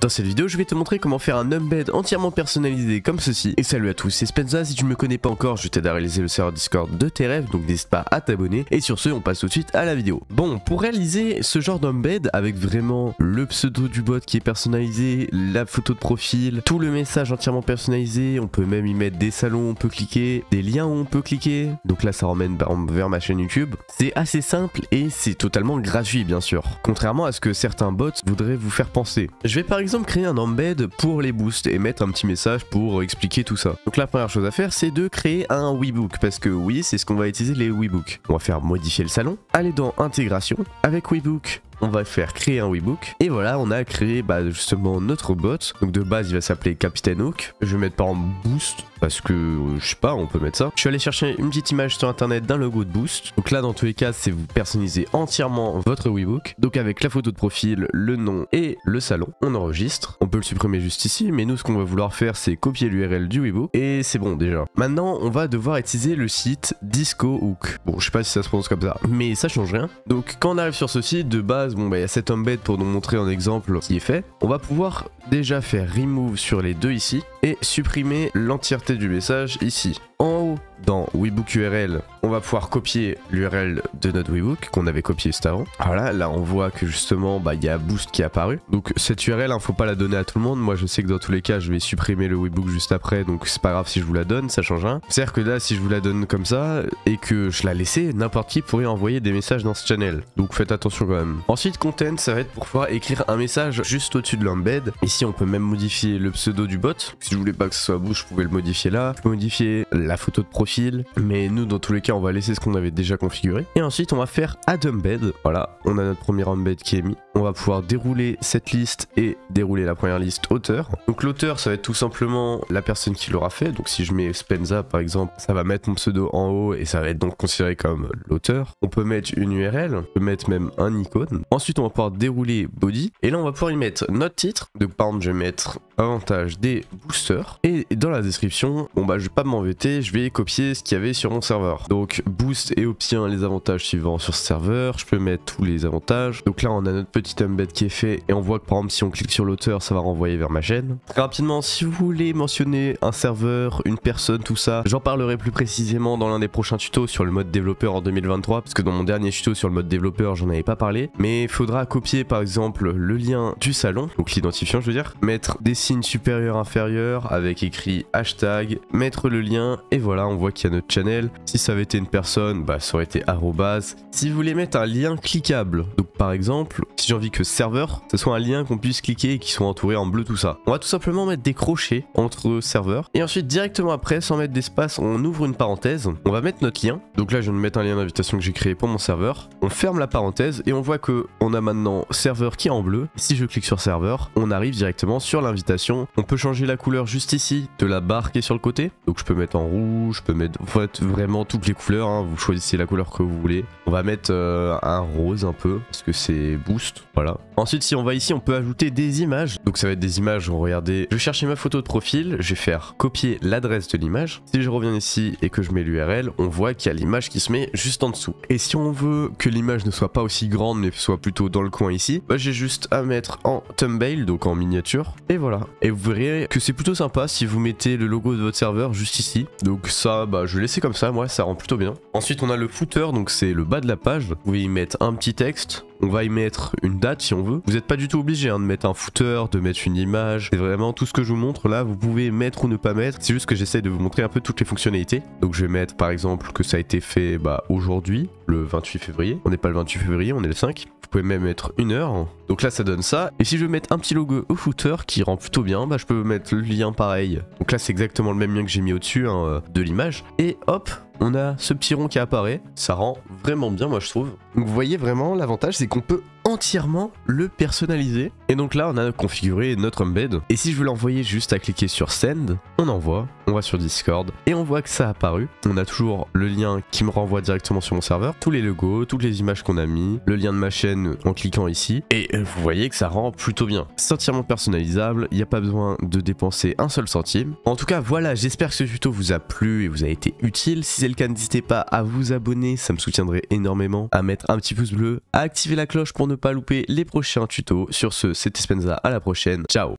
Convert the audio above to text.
Dans cette vidéo, je vais te montrer comment faire un embed entièrement personnalisé comme ceci. Et salut à tous, c'est Spenza. Si tu ne me connais pas encore, je t'aide à réaliser le serveur Discord de tes rêves, donc n'hésite pas à t'abonner. Et sur ce, on passe tout de suite à la vidéo. Bon, pour réaliser ce genre d'embed avec vraiment le pseudo du bot qui est personnalisé, la photo de profil, tout le message entièrement personnalisé, on peut même y mettre des salons où on peut cliquer, des liens où on peut cliquer. Donc là, ça ramène vers ma chaîne YouTube. C'est assez simple et c'est totalement gratuit, bien sûr. Contrairement à ce que certains bots voudraient vous faire penser. Je vais par exemple créer un embed pour les boosts et mettre un petit message pour expliquer tout ça. Donc la première chose à faire, c'est de créer un Webook, parce que oui, c'est ce qu'on va utiliser, les Webooks. On va faire modifier le salon, aller dans intégration, avec Webook, on va faire créer un Webook, et voilà, on a créé justement notre bot. Donc de base, il va s'appeler Captain Hook. Je vais mettre par exemple Boost, parce que je sais pas, on peut mettre ça. Je suis allé chercher une petite image sur internet d'un logo de Boost. Donc là, dans tous les cas, c'est vous personnalisez entièrement votre Webook. Donc avec la photo de profil, le nom et le salon, on enregistre. On peut le supprimer juste ici, mais nous, ce qu'on va vouloir faire, c'est copier l'URL du Webook, et c'est bon déjà. Maintenant, on va devoir utiliser le site Disco Hook. Bon, je sais pas si ça se prononce comme ça, mais ça change rien. Donc quand on arrive sur ce site, de base, bon, il y a cet embed pour nous montrer un exemple qui est fait. On va pouvoir déjà faire remove sur les deux ici et supprimer l'entièreté du message ici. En haut, dans Webook URL, on va pouvoir copier l'URL de notre Webook qu'on avait copié juste avant. Voilà, là on voit que justement il y a Boost qui est apparu. Donc cette URL, faut pas la donner à tout le monde. Moi je sais que dans tous les cas je vais supprimer le Webook juste après, donc c'est pas grave si je vous la donne, ça change rien. C'est-à-dire que là si je vous la donne comme ça et que je la laissais, n'importe qui pourrait envoyer des messages dans ce channel. Donc faites attention quand même. Ensuite content, ça va être pour pouvoir écrire un message juste au-dessus de l'embed. Ici on peut même modifier le pseudo du bot. Si je voulais pas que ce soit Boost, je pouvais le modifier là. Je peux modifier la photo de profil, mais nous dans tous les cas on va laisser ce qu'on avait déjà configuré. Et ensuite on va faire add embed. Voilà, on a notre premier embed qui est mis. On va pouvoir dérouler cette liste et dérouler la première liste auteur. Donc l'auteur, ça va être tout simplement la personne qui l'aura fait. Donc si je mets Spenza par exemple, ça va mettre mon pseudo en haut et ça va être donc considéré comme l'auteur. On peut mettre une URL, on peut mettre même un icône. Ensuite on va pouvoir dérouler body et là on va pouvoir y mettre notre titre. Donc par exemple je vais mettre avantage des boosters et dans la description, je vais pas m'embêter, je vais copier ce qu'il y avait sur mon serveur. Donc boost et obtient les avantages suivants sur ce serveur. Je peux mettre tous les avantages. Donc là on a notre petit embed qui est fait et on voit que par exemple si on clique sur l'auteur, ça va renvoyer vers ma chaîne. Très rapidement, si vous voulez mentionner un serveur, une personne, tout ça, j'en parlerai plus précisément dans l'un des prochains tutos sur le mode développeur en 2023, parce que dans mon dernier tuto sur le mode développeur j'en avais pas parlé, mais il faudra copier par exemple le lien du salon, donc l'identifiant je veux dire, mettre des signes supérieurs inférieurs avec écrit hashtag, mettre le lien et voilà, on voit qu'il y a notre channel. Si ça avait été une personne, ça aurait été arrobase. Si vous voulez mettre un lien cliquable, donc par exemple si j'ai envie que serveur, ce soit un lien qu'on puisse cliquer et qui soit entouré en bleu, tout ça. On va tout simplement mettre des crochets entre serveurs. Et ensuite, directement après, sans mettre d'espace, on ouvre une parenthèse. On va mettre notre lien. Donc là, je viens de mettre un lien d'invitation que j'ai créé pour mon serveur. On ferme la parenthèse et on voit que on a maintenant serveur qui est en bleu. Si je clique sur serveur, on arrive directement sur l'invitation. On peut changer la couleur juste ici de la barre qui est sur le côté. Donc je peux mettre en rouge, je peux mettre vraiment toutes les couleurs. Hein. Vous choisissez la couleur que vous voulez. On va mettre un rose un peu parce que c'est boost. Voilà. Ensuite, si on va ici, on peut ajouter des images. Donc ça va être des images, regardez. Je vais chercher ma photo de profil, je vais faire copier l'adresse de l'image. Si je reviens ici et que je mets l'URL, on voit qu'il y a l'image qui se met juste en dessous. Et si on veut que l'image ne soit pas aussi grande, mais soit plutôt dans le coin ici, j'ai juste à mettre en thumbnail, donc en miniature. Et voilà. Et vous verrez que c'est plutôt sympa si vous mettez le logo de votre serveur juste ici. Donc ça, je vais laisser comme ça, moi, ça rend plutôt bien. Ensuite, on a le footer, donc c'est le bas de la page. Vous pouvez y mettre un petit texte. On va y mettre une date si on veut. Vous n'êtes pas du tout obligé de mettre un footer, de mettre une image. C'est vraiment tout ce que je vous montre là. Vous pouvez mettre ou ne pas mettre. C'est juste que j'essaie de vous montrer un peu toutes les fonctionnalités. Donc je vais mettre par exemple que ça a été fait aujourd'hui, le 28 février. On n'est pas le 28 février, on est le 5. Vous pouvez même mettre une heure. Donc là ça donne ça. Et si je veux mettre un petit logo au footer qui rend plutôt bien, je peux mettre le lien pareil. Donc là c'est exactement le même lien que j'ai mis au-dessus de l'image. Et hop, on a ce petit rond qui apparaît, ça rend vraiment bien moi je trouve. Donc vous voyez vraiment l'avantage c'est qu'on peut entièrement le personnaliser. Et donc là on a configuré notre embed. Et si je veux l'envoyer, juste à cliquer sur send, on envoie, on va sur Discord et on voit que ça a apparu. On a toujours le lien qui me renvoie directement sur mon serveur, tous les logos, toutes les images qu'on a mis, le lien de ma chaîne en cliquant ici. Et vous voyez que ça rend plutôt bien. C'est entièrement personnalisable, il n'y a pas besoin de dépenser un seul centime. En tout cas voilà, j'espère que ce tuto vous a plu et vous a été utile. Si c'est le cas, n'hésitez pas à vous abonner, ça me soutiendrait énormément, à mettre un petit pouce bleu, à activer la cloche pour ne pas louper les prochains tutos. Sur ce, c'était Spenza, à la prochaine, ciao.